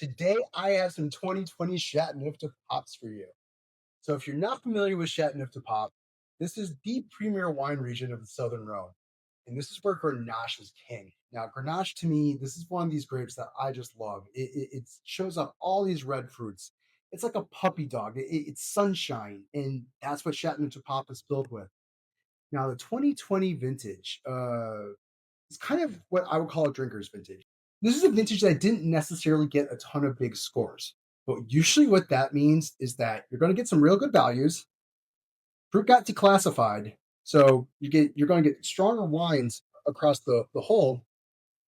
Today I have some 2020 Châteauneuf du Papes for you. So if you're not familiar with Châteauneuf du Pape, this is the premier wine region of the Southern Rhone. And this is where Grenache is king. Now, Grenache to me, this is one of these grapes that I just love. It shows up all these red fruits. It's like a puppy dog. It's sunshine, and that's what Châteauneuf du Pape is filled with. Now, the 2020 vintage is kind of what I would call a drinker's vintage. This is a vintage that didn't necessarily get a ton of big scores. But usually, what that means is that you're going to get some real good values. Fruit got declassified, so you're going to get stronger wines across the whole.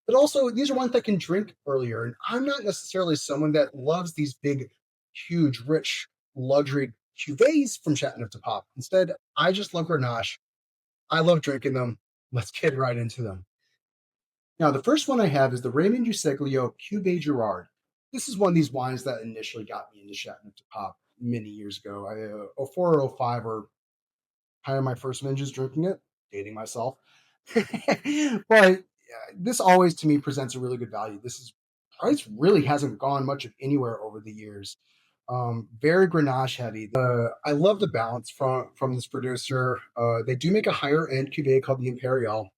But also, these are ones that can drink earlier. And I'm not necessarily someone that loves these big, huge, rich luxury cuvées from Chateauneuf de Pop. Instead, I just love Grenache. I love drinking them. Let's get right into them. Now, the first one I have is the Raymond Juseglio Cuvée Girard. This is one of these wines that initially got me into Chateauneuf de Pop many years ago. I 04 or 05 or kind of my first vintage drinking it, dating myself. But this always to me presents a really good value. This is price really hasn't gone much of anywhere over the years. Very Grenache heavy. I love the balance from this producer. They do make a higher end cuvee called the Imperial,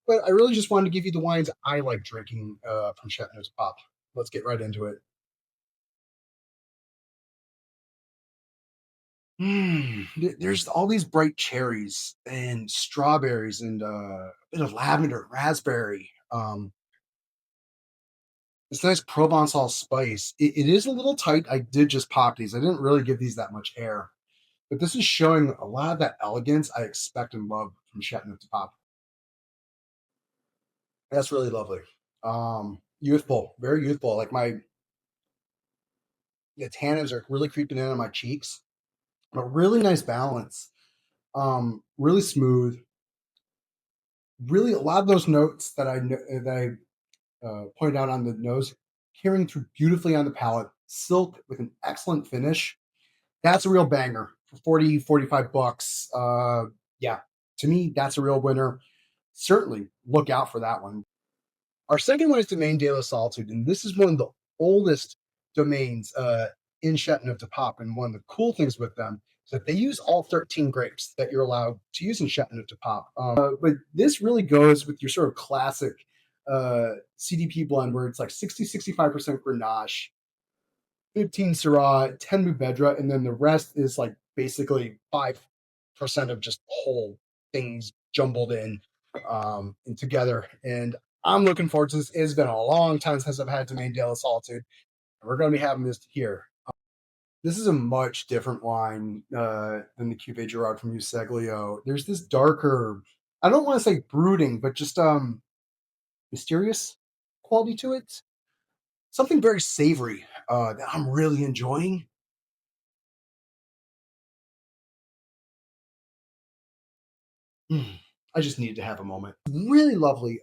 but I really just wanted to give you the wines I like drinking from Chateauneuf Pop. Let's get right into it. There's all these bright cherries and strawberries and a bit of lavender, raspberry. This nice Provençal spice. It is a little tight. I did just pop these. I didn't really give these that much air, but this is showing a lot of that elegance I expect and love from Chateauneuf de Pop. That's really lovely. Youthful, very youthful. Like the tannins are really creeping in on my cheeks, but really nice balance. Really smooth. Really, a lot of those notes that I pointed out on the nose, carrying through beautifully on the palate. Silk with an excellent finish. That's a real banger for 40, 45 bucks. Yeah, to me, that's a real winner. Certainly look out for that one. Our second one is Domaine de la Solitude, and this is one of the oldest domains in Chateauneuf de Pop. And one of the cool things with them is that they use all 13 grapes that you're allowed to use in Chateauneuf de Pop. But this really goes with your sort of classic CDP blend where it's like 65% Grenache, 15 Syrah, 10 Mourvedre, and then the rest is like basically 5% of just whole things jumbled in and together. And I'm looking forward to this. It's been a long time since I've had Domaine de la Solitude. And we're going to be having this here. This is a much different wine than the Cuvée Girard from Useglio. There's this darker, I don't want to say brooding, but just mysterious quality to it. Something very savory that I'm really enjoying. I just needed to have a moment. Really lovely.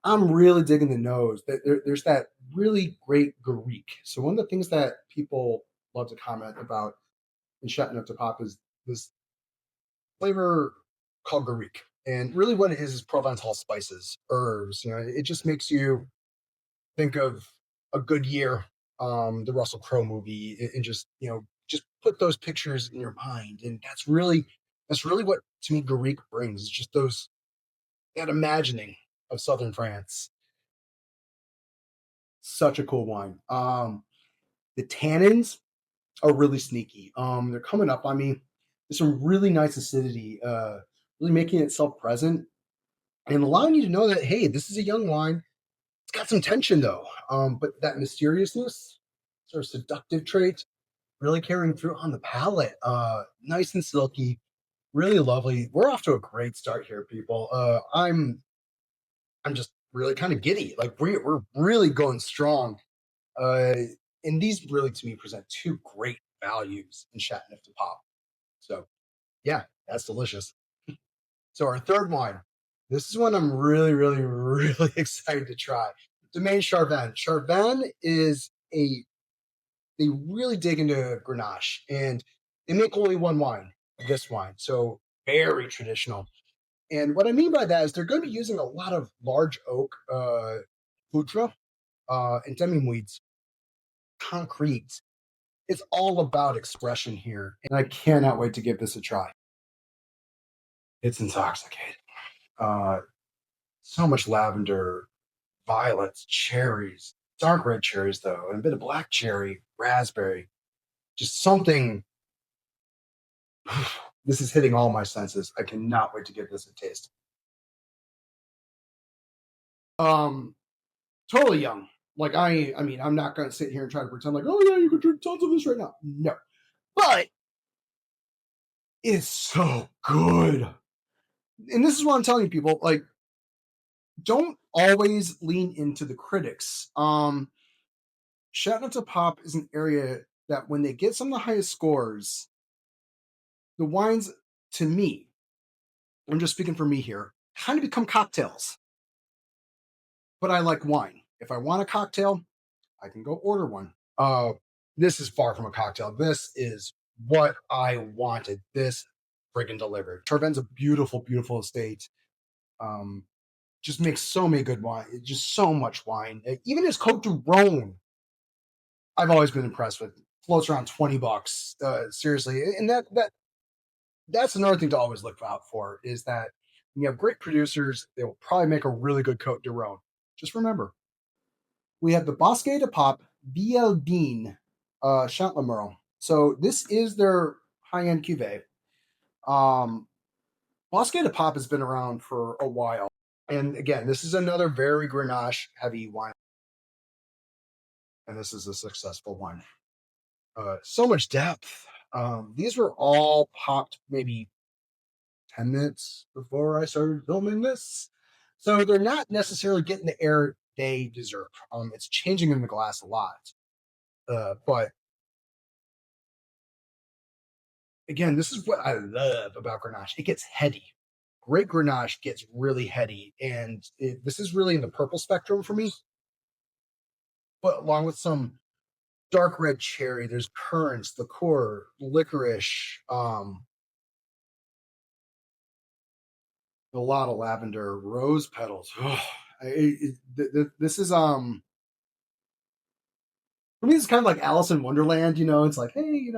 I'm really digging the nose. There's that really great Greek. So one of the things that people love to comment about in Chateauneuf de Pop is this flavor called Greek. And really what it is Provençal spices, herbs. You know, it just makes you think of a good year, the Russell Crowe movie, and just just put those pictures in your mind. And that's really what to me Greek brings. It's just that imagining of southern France. Such a cool wine. The tannins are really sneaky. They're coming up on me. There's some really nice acidity, really making itself present and allowing you to know that hey, this is a young wine. It's got some tension though, but that mysteriousness, sort of seductive trait, really carrying through on the palate. Nice and silky, really lovely. We're off to a great start here, people. I'm just really kind of giddy. Like we're really going strong. Uh, and these really, to me, present two great values in Chateauneuf de Pop. So, yeah, that's delicious. So, our third wine. This is one I'm really, really, really excited to try. Domaine Charvin. Charvin is they really dig into Grenache and they make only one wine, this wine. So, very traditional. And what I mean by that is they're going to be using a lot of large oak Futra. and demi-muids, concrete. It's all about expression here, and I cannot wait to give this a try. It's intoxicating. Uh, so much lavender, violets, cherries, dark red cherries though, and a bit of black cherry, raspberry. Just something. This is hitting all my senses. I cannot wait to give this a taste. Um, totally young. Like I mean, I'm not gonna sit here and try to pretend like, oh yeah, you could drink tons of this right now. No, but it's so good. And this is what I'm telling people. Like, don't always lean into the critics. Châteauneuf du Pape is an area that when they get some of the highest scores, the wines, to me, I'm just speaking for me here, kind of become cocktails. But I like wine. If I want a cocktail, I can go order one. This is far from a cocktail. This is what I wanted. This friggin' delivered. Charven's a beautiful, beautiful estate. Um, just makes so many good wine. Just so much wine. Even his Cote du Rhone, I've always been impressed with. Floats around $20. Seriously, and that's another thing to always look out for is that when you have great producers, they will probably make a really good Cote du Rhone. Just remember, we have the Bosque de Pop Bieldean Chantlemurl. So this is their high-end cuvee. Bosque de Pop has been around for a while. And again, this is another very Grenache heavy wine. And this is a successful one. So much depth. These were all popped maybe 10 minutes before I started filming this. So they're not necessarily getting the air they deserve. It's changing in the glass a lot. But again, this is what I love about Grenache. It gets heady. Great Grenache gets really heady. And this is really in the purple spectrum for me. But along with some dark red cherry, there's currants, liqueur, licorice, a lot of lavender, rose petals. This is for me, it's kind of like Alice in Wonderland. It's like, hey,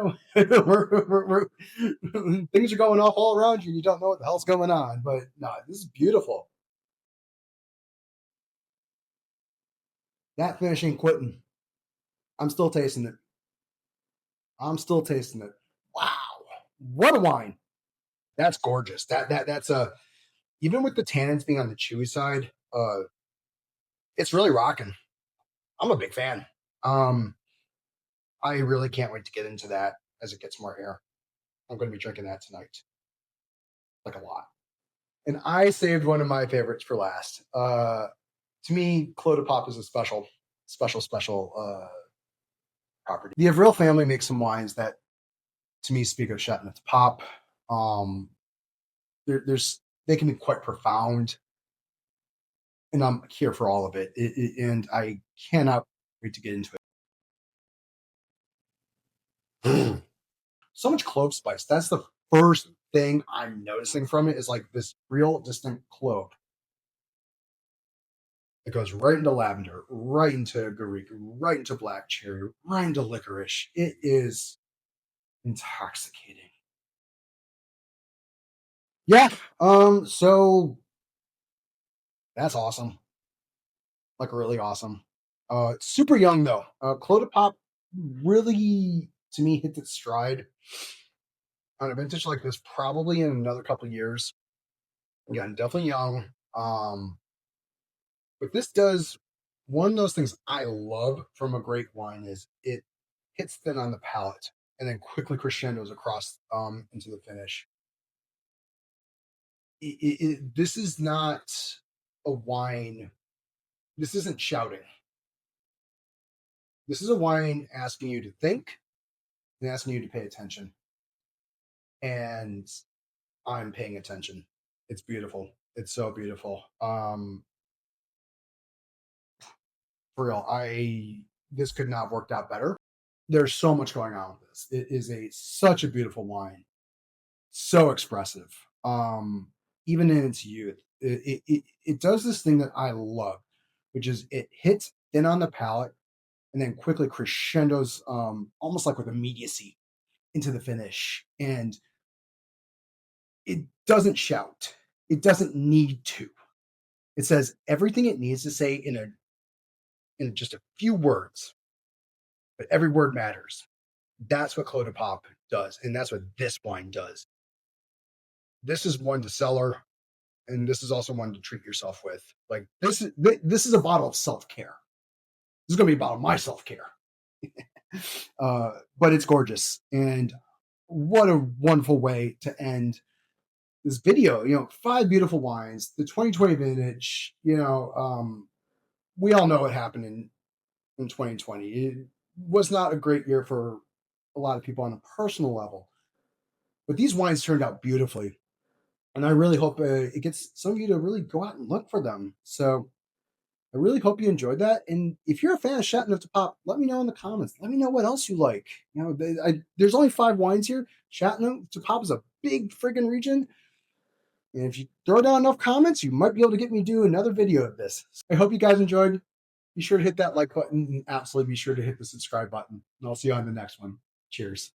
things are going off all around you. You don't know what the hell's going on, but no, this is beautiful. That finishing quitting, I'm still tasting it. I'm still tasting it. Wow, what a wine! That's gorgeous. That's a even with the tannins being on the chewy side, it's really rocking. I'm a big fan. Um, I really can't wait to get into that as it gets more air. I'm going to be drinking that tonight, like a lot. And I saved one of my favorites for last. To me, Clos de Pop is a special property. The Avril family makes some wines that, to me, speak of Châteauneuf du Pape. Um, there's they can be quite profound, and I'm here for all of it. And I cannot wait to get into it. So much clove spice. That's the first thing I'm noticing from it is like this real distinct clove. It goes right into lavender, right into garrigue, right into black cherry, right into licorice. It is intoxicating. Yeah. So that's awesome. Like really awesome. Super young though. Clos de Pop really to me hit its stride on a vintage like this probably in another couple of years. Again, definitely young. But this does one of those things I love from a great wine is it hits thin on the palate and then quickly crescendos across into the finish. This is not a wine. This isn't shouting. This is a wine asking you to think and asking you to pay attention. And I'm paying attention. It's beautiful. It's so beautiful. For real, this could not have worked out better. There's so much going on with this. It is such a beautiful wine, so expressive. Even in its youth, it does this thing that I love, which is it hits thin on the palate and then quickly crescendos, almost like with immediacy into the finish. And it doesn't shout. It doesn't need to. It says everything it needs to say in just a few words, but every word matters. That's what Clos du Pape does, and that's what this wine does. This is one to cellar, and this is also one to treat yourself with. Like this is a bottle of self care. This is going to be a bottle of my self care. But it's gorgeous, and what a wonderful way to end this video. 5 beautiful wines, the 2020 vintage. We all know what happened in 2020. It was not a great year for a lot of people on a personal level, but these wines turned out beautifully, and I really hope it gets some of you to really go out and look for them. So I really hope you enjoyed that. And if you're a fan of Châteauneuf du Pape, let me know in the comments. Let me know what else you like. There's only 5 wines here. Châteauneuf du Pape is a big friggin' region. And if you throw down enough comments, you might be able to get me to do another video of this. So I hope you guys enjoyed. Be sure to hit that like button and absolutely be sure to hit the subscribe button. And I'll see you on the next one. Cheers.